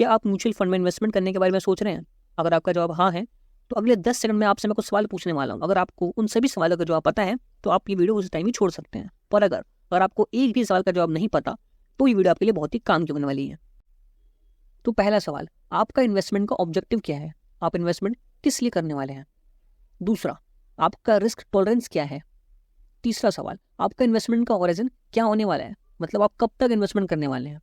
क्या आप mutual fund में इन्वेस्टमेंट करने के बारे में सोच रहे हैं? अगर आपका जवाब हाँ है तो अगले 10 सेकंड में आपसे मैं कुछ सवाल पूछने वाला हूँ। अगर आपको उन सभी सवालों का जवाब पता है तो आप ये वीडियो उस टाइम ही छोड़ सकते हैं। पर अगर आपको एक भी सवाल का जवाब नहीं पता तो ये वीडियो आपके लिए बहुत ही काम की होने वाली है। तो पहला सवाल, आपका इन्वेस्टमेंट का ऑब्जेक्टिव क्या है? आप इन्वेस्टमेंट किस लिए करने वाले हैं? दूसरा, आपका रिस्क टॉलरेंस क्या है? तीसरा सवाल, आपका इन्वेस्टमेंट का हॉराइजन क्या होने वाला है, मतलब आप कब तक इन्वेस्टमेंट करने वाले हैं?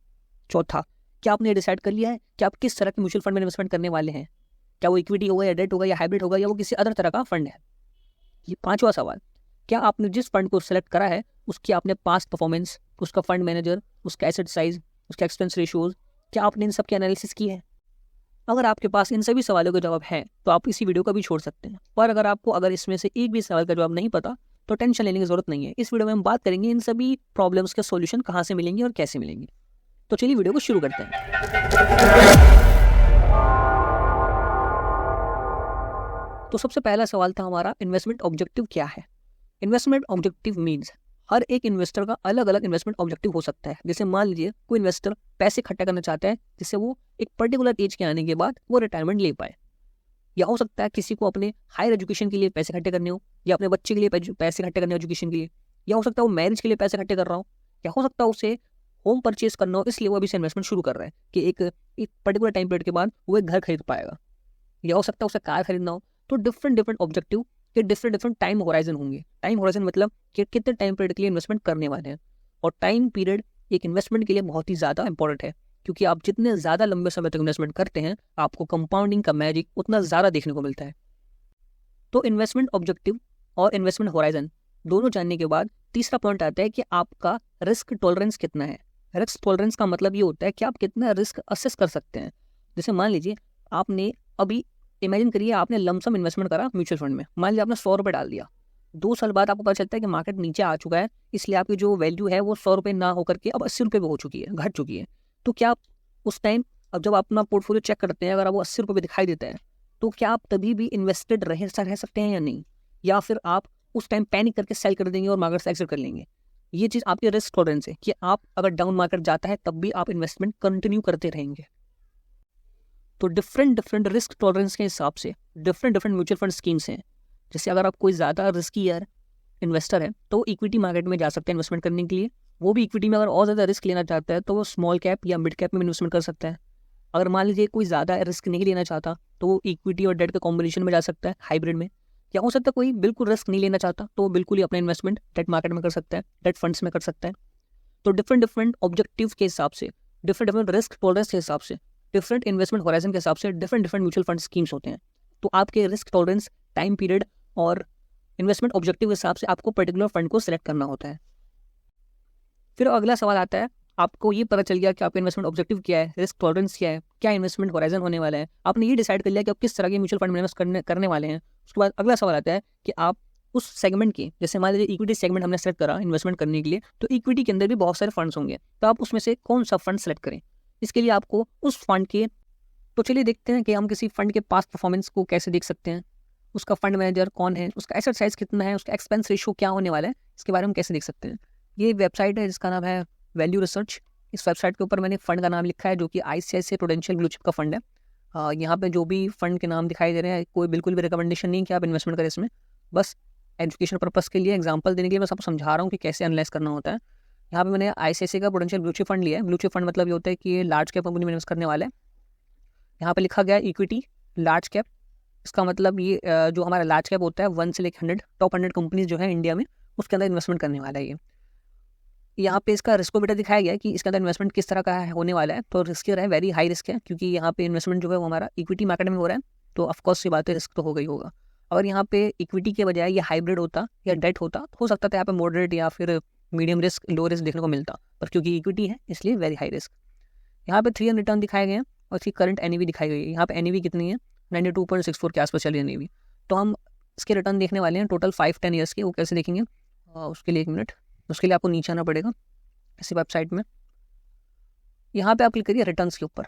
चौथा, क्या आपने डिसाइड कर लिया है कि आप किस तरह के म्यूचुअल फंड में इन्वेस्टमेंट करने वाले हैं? क्या वो इक्विटी होगा या डेट होगा या हाइब्रिड होगा या वो किसी अदर तरह का फंड है? ये पांचवा सवाल, क्या आपने जिस फंड को सिलेक्ट करा है उसकी आपने पास्ट परफॉर्मेंस, उसका फंड मैनेजर, उसका एसेट साइज, उसका एक्सपेंस रेशियोज, क्या आपने इन सब की एनालिसिस की है? अगर आपके पास इन सभी सवालों के जवाब हैं तो आप इसी वीडियो को भी छोड़ सकते हैं। पर अगर इसमें से एक भी सवाल का जवाब नहीं पता तो टेंशन लेने की जरूरत नहीं है। इस वीडियो में हम बात करेंगे इन सभी प्रॉब्लम्स के सॉल्यूशन कहाँ से मिलेंगे और कैसे मिलेंगे। तो चलिए वीडियो को शुरू करते हैं। तो सबसे पहला सवाल था हमारा, इन्वेस्टमेंट ऑब्जेक्टिव क्या है? इन्वेस्टमेंट ऑब्जेक्टिव मीन्स हर एक इन्वेस्टर का अलग अलग इन्वेस्टमेंट ऑब्जेक्टिव हो सकता है। जैसे मान लीजिए कोई इन्वेस्टर पैसे इकट्ठा करना चाहता है जिससे वो एक पर्टिकुलर एज के आने के बाद वो रिटायरमेंट ले पाए, या हो सकता है किसी को अपने हायर एजुकेशन के लिए पैसे इकट्ठे करने हो, या अपने बच्चे के लिए पैसे इकट्ठे करने हो एजुकेशन के लिए, या हो सकता है वो मैरिज के लिए पैसे इकट्ठे कर रहा हो, या हो सकता है उसे होम परचेज करना हो, इसलिए वो अभी से इन्वेस्टमेंट शुरू कर रहा है कि एक पर्टिकुलर टाइम पीरियड के बाद वो एक घर खरीद पाएगा, या हो सकता है उसे कार खरीदना हो। तो डिफरेंट डिफरेंट ऑब्जेक्टिव के डिफरेंट टाइम होराइजन होंगे। टाइम होराइजन मतलब कि कितने टाइम पीरियड के लिए इन्वेस्टमेंट करने वाले हैं। और टाइम पीरियड एक इन्वेस्टमेंट के लिए बहुत ही ज़्यादा इंपॉर्टेंट है, क्योंकि आप जितने ज़्यादा लंबे समय तक इन्वेस्टमेंट करते हैं आपको कंपाउंडिंग का मैजिक उतना ज़्यादा देखने को मिलता है। तो इन्वेस्टमेंट ऑब्जेक्टिव और इन्वेस्टमेंट होराइजन दोनों जानने के बाद तीसरा पॉइंट आता है कि आपका रिस्क टॉलरेंस कितना है। रिस्क टॉलरेंस का मतलब ये होता है कि आप कितना रिस्क असेस कर सकते हैं। जैसे मान लीजिए आपने अभी इमेजिन करिए आपने लमसम इन्वेस्टमेंट करा म्यूचुअल फंड में, मान लीजिए आपने 100 रुपये डाल दिया। 2 साल बाद आपको पता चलता है कि मार्केट नीचे आ चुका है, इसलिए आपकी जो वैल्यू है वो 100 रुपये ना होकर के अब 80 रुपये पे हो चुकी है, घट चुकी है। तो क्या आप उस टाइम, अब जब आप अपना पोर्टफोलियो चेक करते हैं, अगर आपको 80 रुपये दिखाई देता है तो क्या आप तभी भी इन्वेस्टेड रह सकते हैं या नहीं, या फिर आप उस टाइम पैनिक करके सेल कर देंगे और मार्केट से एक्सिट कर लेंगे? ये चीज़ आपके रिस्क टॉलरेंस है कि आप अगर डाउन मार्केट जाता है तब भी आप इन्वेस्टमेंट कंटिन्यू करते रहेंगे। तो डिफरेंट रिस्क टॉलरेंस के हिसाब से डिफरेंट म्यूचुअल फंड स्कीम्स हैं। जैसे अगर आप कोई ज़्यादा रिस्की इन्वेस्टर है तो इक्विटी मार्केट में जा सकते हैं इन्वेस्टमेंट करने के लिए। वो भी इक्विटी में अगर और ज़्यादा रिस्क लेना चाहता है तो वो स्मॉल कैप या मिड कैप में इन्वेस्टमेंट कर सकता है। अगर मान लीजिए कोई ज़्यादा रिस्क नहीं लेना चाहता तो वो इक्विटी और डेट के कॉम्बिनेशन में जा सकता है, हाइब्रिड में। या हो सकता है कोई बिल्कुल रिस्क नहीं लेना चाहता तो वो बिल्कुल ही अपना इन्वेस्टमेंट डेट मार्केट में कर सकता है, डेट फंड्स में कर सकता है। तो डिफरेंट ऑब्जेक्टिव के हिसाब से, डिफरेंट रिस्क टॉलरेंस के हिसाब से, डिफरेंट इन्वेस्टमेंट होराइजन के हिसाब से डिफरेंट म्यूचुअल फंड स्कीम्स होते हैं। तो आपके रिस्क टॉलरेंस, टाइम पीरियड और इन्वेस्टमेंट ऑब्जेक्टिव के हिसाब से आपको पर्टिकुलर फंड को सिलेक्ट करना होता है। फिर अगला सवाल आता है, आपको ये पता चल गया कि आपका इन्वेस्टमेंट ऑब्जेक्टिव क्या है, रिस्क टॉलरेंस क्या है, क्या इन्वेस्टमेंट होराइजन होने वाला है, आपने ये डिसाइड कर लिया कि आप किस तरह के म्यूचुअल फंड में इन्वेस्ट करने वाले हैं। उसके बाद अगला सवाल आता है कि आप उस सेगमेंट की, जैसे मान लीजिए इक्विटी सेगमेंट हमने सेलेक्ट करा इन्वेस्टमेंट करने के लिए, तो इक्विटी के अंदर भी बहुत सारे फंड्स होंगे, तो आप उसमें से कौन सा फंड सेलेक्ट करें। इसके लिए आपको उस फंड के, तो चलिए देखते हैं कि हम किसी फंड के पास्ट परफॉर्मेंस को कैसे देख सकते हैं, उसका फंड मैनेजर कौन है, उसका एसेट साइज कितना है, उसका एक्सपेंस रेशियो क्या होने वाला है, इसके बारे में कैसे देख सकते हैं। ये वेबसाइट है जिसका नाम है वैल्यू रिसर्च। इस वेबसाइट के ऊपर मैंने फंड का नाम लिखा है जो कि ICICI प्रूडेंशियल ब्लू चिप का फंड है। यहाँ पे जो भी फंड के नाम दिखाई दे रहे हैं कोई बिल्कुल भी रिकमेंडेशन नहीं कि आप इन्वेस्टमेंट करें इसमें, बस एजुकेशन पर्पस के लिए, एग्जांपल देने के लिए बस आपको समझा रहा हूँ कि कैसे एनालाइज करना होता है। यहाँ पे मैंने ICICI का प्रूडेंशियल ब्लू चिप फंड लिया है। ब्लू चिप फंड मतलब ये होता है कि ये लार्ज कैप कंपनी में इन्वेस्ट करने वाला है। यहाँ पे लिखा गया इक्विटी लार्ज कैप, इसका मतलब ये जो हमारा लार्ज कैप होता है 1 से लेकर 100 टॉप 100 कंपनीज जो है इंडिया में, उसके अंदर इन्वेस्टमेंट करने वाला है ये। यहाँ पे इसका रिस्कोमीटर दिखाया गया है कि इसके अंदर इन्वेस्टमेंट किस तरह का होने वाला है। तो रिस्क है, वेरी हाई रिस्क है, क्योंकि यहाँ पे इन्वेस्टमेंट जो है वो हमारा इक्विटी मार्केट में हो रहा है, तो ऑफकोर्स ये बात है रिस्क तो हो गई होगा। अगर यहाँ पे इक्विटी के बजाय ये हाइब्रिड होता या डेट होता तो हो सकता था यहाँ पे मॉडरेट या फिर मीडियम रिस्क, लो रिस्क देखने को मिलता, पर क्योंकि इक्विटी है इसलिए वेरी हाई रिस्क। यहाँ पे 3 रिटर्न दिखाए गए हैं और इसकी करंट NAV दिखाई गई है। यहाँ पे NAV कितनी है, 92.64 के आसपास चली है NAV। तो हम इसके रिटर्न देखने वाले हैं टोटल 5-10 ईयर्स के। वो कैसे देखेंगे उसके लिए 1 मिनट, उसके लिए आपको नीचे आना पड़ेगा इसी वेबसाइट में। यहाँ पे आप क्लिक करिए रिटर्न्स के ऊपर।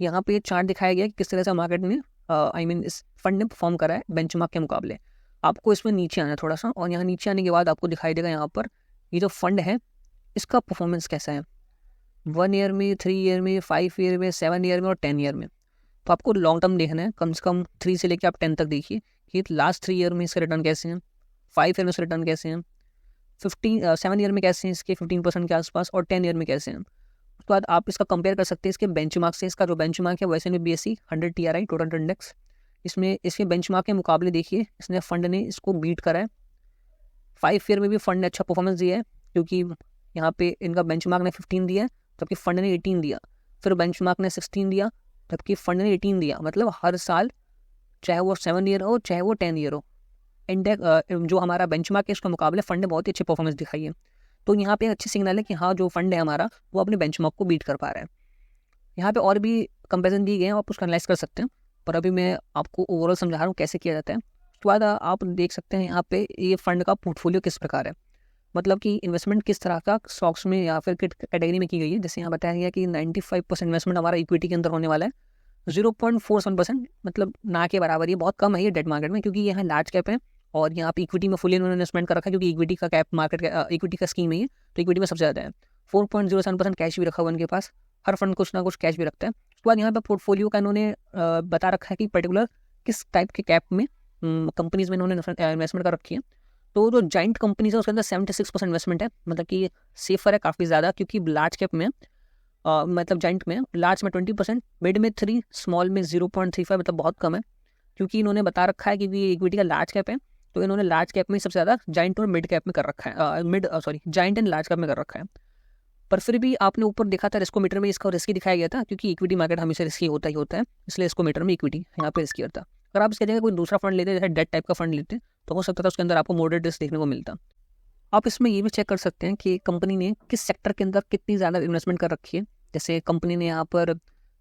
यहाँ पे चार्ट दिखाया गया है कि किस तरह से मार्केट में इस फंड ने परफॉर्म करा है बेंचमार्क के मुकाबले। आपको इसमें नीचे आना है थोड़ा सा, और यहाँ नीचे आने के बाद आपको दिखाई देगा यहाँ पर ये जो फंड है इसका परफॉर्मेंस कैसा है। 1 ईयर में, 3 ईयर में, 5 ईयर में, 7 ईयर में और 10 ईयर में। तो आपको लॉन्ग टर्म देखना है, कम से कम 3 से लेकर आप 10 तक देखिए कि लास्ट 3 ईयर में इसके रिटर्न कैसे हैं, 5 ईयर में इसके रिटर्न कैसे हैं, 7 ईयर में कैसे हैं इसके 15% के आसपास, और 10 ईयर में कैसे हैं। उसके बाद आप इसका कंपेयर कर सकते हैं इसके बेंचमार्क से। इसका जो बेंचमार्क है वो S&P BSE 100 TRI total index, इसमें इसके बेंचमार्क के मुकाबले देखिए इसने फंड ने इसको बीट करा है। 5 ईयर में भी फंड ने अच्छा परफॉर्मेंस दिया है, क्योंकि यहाँ पे इनका बेंचमार्क ने 15 दिया है जबकि फंड ने 18 दिया, फिर बेंचमार्क ने 16 दिया जबकि फंड ने 18 दिया। मतलब हर साल चाहे वो 7 ईयर हो चाहे वो 10 ईयर हो, इंडेक्स जो हमारा बेंचमार्क है उसके मुकाबले फंड ने बहुत ही अच्छी परफॉर्मेंस दिखाई है। तो यहाँ पे एक अच्छी सिग्नल है कि हाँ जो फंड है हमारा वो अपने बेंचमार्क को बीट कर पा रहा है। यहाँ पे और भी कंपेरिजन दिए गए हैं, आप उसको एनालाइज कर सकते हैं, पर अभी मैं आपको ओवरऑल समझा रहा हूँ कैसे किया जाता है। उसके बाद आप देख सकते हैं यहाँ पे ये फंड का पोर्टफोलियो किस प्रकार है, मतलब कि इन्वेस्टमेंट किस तरह का स्टॉक्स में या फिर कैटेगरी में की गई है। जैसे यहाँ बताया गया कि 95% इन्वेस्टमेंट हमारा इक्विटी के अंदर होने वाला है, 0.47% मतलब ना के बराबर, ये बहुत कम है ये डेट मार्केट में, क्योंकि यहाँ लार्ज कैप है और यहाँ पे इक्विटी में फुली उन्होंने इन्वेस्टमेंट कर रखा है, क्योंकि इक्विटी का कैप मार्केट इक्विटी का स्कीम है ये, तो इक्विटी में सबसे ज़्यादा है। 4.07% कैश भी रखा हुआ उनके पास, हर फंड कुछ ना कुछ कैश भी रखता है। उसके बाद यहाँ पे पोर्टफोलियो का इन्होंने बता रखा है कि पर्टिकुलर किस टाइप के कैप में कंपनीज में इन्होंने इन्वेस्टमेंट कर रखी है। तो जो जॉइंट कंपनीज है उसके अंदर 76% इन्वेस्टमेंट है, मतलब कि सेफर है काफ़ी ज़्यादा, क्योंकि लार्ज कैप में मतलब जॉइंट में, लार्ज में 20%, मिड में 3, स्मॉल में 0.35, मतलब बहुत कम है। क्योंकि इन्होंने बता रखा है कि ये इक्विटी का लार्ज कैप है, तो इन्होंने लार्ज कैप में सबसे ज़्यादा जॉइंट और मिड कैप में कर रखा है, जॉइंट एंड लार्ज कैप में कर रखा है। पर फिर भी आपने ऊपर देखा था रिस्कोमीटर में इसका रिस्की दिखाया गया था, क्योंकि इक्विटी मार्केट हमेशा रिस्की होता ही होता है, इसलिए रिस्कोमीटर में इक्विटी यहाँ पे रिस्की होता। अगर आप इसके जगह कोई दूसरा फंड लेते, जैसे डेट टाइप का फंड लेते, तो हो सकता था उसके अंदर आपको मॉडरेट रिस्क देखने को मिलता। आप इसमें ये भी चेक कर सकते हैं कि कंपनी ने किस सेक्टर के अंदर कितनी ज़्यादा इन्वेस्टमेंट कर रखी है। जैसे कंपनी ने यहाँ पर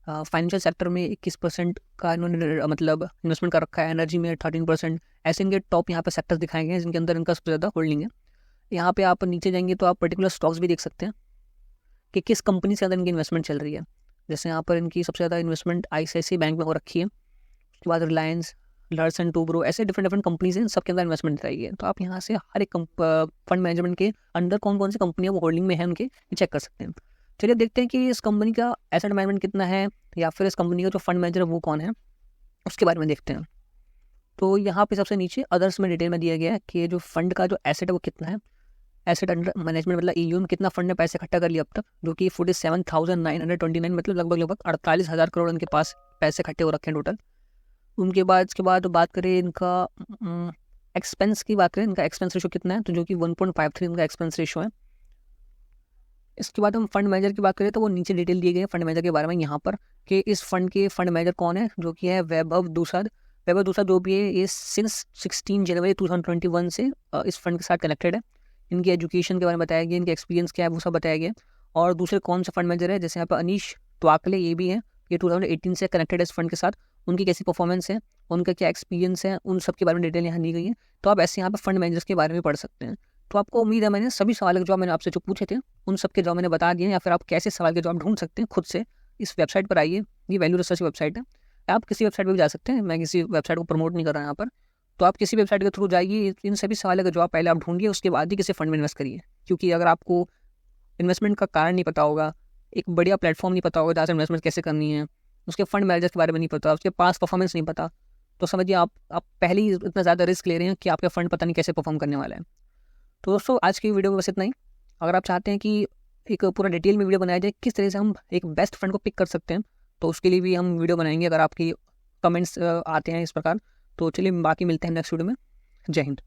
फाइनेंशियल सेक्टर में 21% का इन्होंने मतलब इन्वेस्टमेंट कर रखा है, एनर्जी में 13%। ऐसे इनके टॉप यहाँ पे सेक्टर्स दिखाए गए हैं जिनके अंदर इनका सबसे ज़्यादा होल्डिंग है। यहाँ पे आप नीचे जाएंगे तो आप पर्टिकुलर स्टॉक्स भी देख सकते हैं कि किस कंपनी से ज़्यादा इनकी इन्वेस्टमेंट चल रही है। जैसे यहाँ पर इनकी सबसे ज़्यादा इन्वेस्टमेंट ICICI बैंक में हो रखी है, उसके बाद रिलायंस, लर्सन टूब्रो, ऐसे डिफरेंट कंपनीज हैं, सबके अंदर इन्वेस्टमेंट दिखाई है। तो आप यहाँ से हर एक फंड मैनेजमेंट के अंदर कौन कौन सी कंपनियाँ वो होल्डिंग में है उनके चेक कर सकते हैं। चलिए देखते हैं कि इस कंपनी का एसेट मैनेजमेंट कितना है, या फिर इस कंपनी का जो फंड मैनेजर है वो कौन है, उसके बारे में देखते हैं। तो यहाँ पे सबसे नीचे अदर्स में डिटेल में दिया गया है कि जो फंड का जो एसेट है वो कितना है। एसेट अंडर मैनेजमेंट मतलब EUM कितना फंड ने पैसे इकट्ठा कर लिया अब तक, जो कि 47,929, मतलब लगभग 48,000 करोड़ उनके पास पैसे इकट्ठे हो रखे हैं टोटल। उनके बाद इसके बाद बात करें इनका एक्सपेंस की बात करें, इनका एक्सपेंस रेशो कितना है, तो जो कि 1.53 इनका एक्सपेंस रेशो है। इसके बाद हम फंड मैनेजर की बात करें तो वो नीचे डिटेल दिए गए फंड मैनेजर के बारे में यहाँ पर, कि इस फंड के फंड मैनेजर कौन है, जो कि है वैभव दुसाद। वैभव दुसाद जो भी है ये सिंस 16 जनवरी 2021 से इस फंड के साथ कनेक्टेड है। इनकी एजुकेशन के बारे में बताया गया, इनके एक्सपीरियंस क्या है वो सब बताया गया। और दूसरे कौन सा फंड मैनेजर है, जैसे यहाँ पर अनीश त्वाकले ये भी है, ये 2018 से कनेक्टेड है इस फंड के साथ। उनकी कैसी परफॉर्मेंस है, उनका क्या एक्सपीरियंस है, उन सब के बारे में डिटेल यहाँ दी गई है। तो आप ऐसे यहाँ पर फंड मैनेजर्स के बारे में पढ़ सकते हैं। तो आपको उम्मीद है मैंने सभी सवालों के जवाब मैंने आपसे जो पूछे थे उन सब के जवाब मैंने बता दिए, या फिर आप कैसे सवाल के जवाब ढूंढ सकते हैं खुद से इस वेबसाइट पर आइए। ये वैल्यू रिसर्च वेबसाइट है, आप किसी वेबसाइट पर भी जा सकते हैं, मैं किसी वेबसाइट को प्रमोट नहीं कर रहा यहाँ पर। तो आप किसी वेबसाइट के थ्रू जाइए, इन सभी सवालों का जवाब पहले आप ढूंढिए, उसके बाद ही किसी फंड में इन्वेस्ट करिए। क्योंकि अगर आपको इन्वेस्टमेंट का कारण नहीं पता होगा, एक बढ़िया प्लेटफॉर्म नहीं पता होगा जहाँ से इन्वेस्टमेंट कैसे करनी है, उसके फंड मैनेजर के बारे में नहीं पता, उसके पास परफॉर्मेंस नहीं पता, तो समझिए आप पहले ही इतना ज़्यादा रिस्क ले रहे हैं कि आपका फंड पता नहीं कैसे परफॉर्म करने वाला है। तो दोस्तों आज की वीडियो में बस इतना ही। अगर आप चाहते हैं कि एक पूरा डिटेल में वीडियो बनाया जाए किस तरह से हम एक बेस्ट फंड को पिक कर सकते हैं, तो उसके लिए भी हम वीडियो बनाएंगे। अगर आपकी कमेंट्स आते हैं इस प्रकार, तो चलिए बाकी मिलते हैं नेक्स्ट वीडियो में। जय हिंद।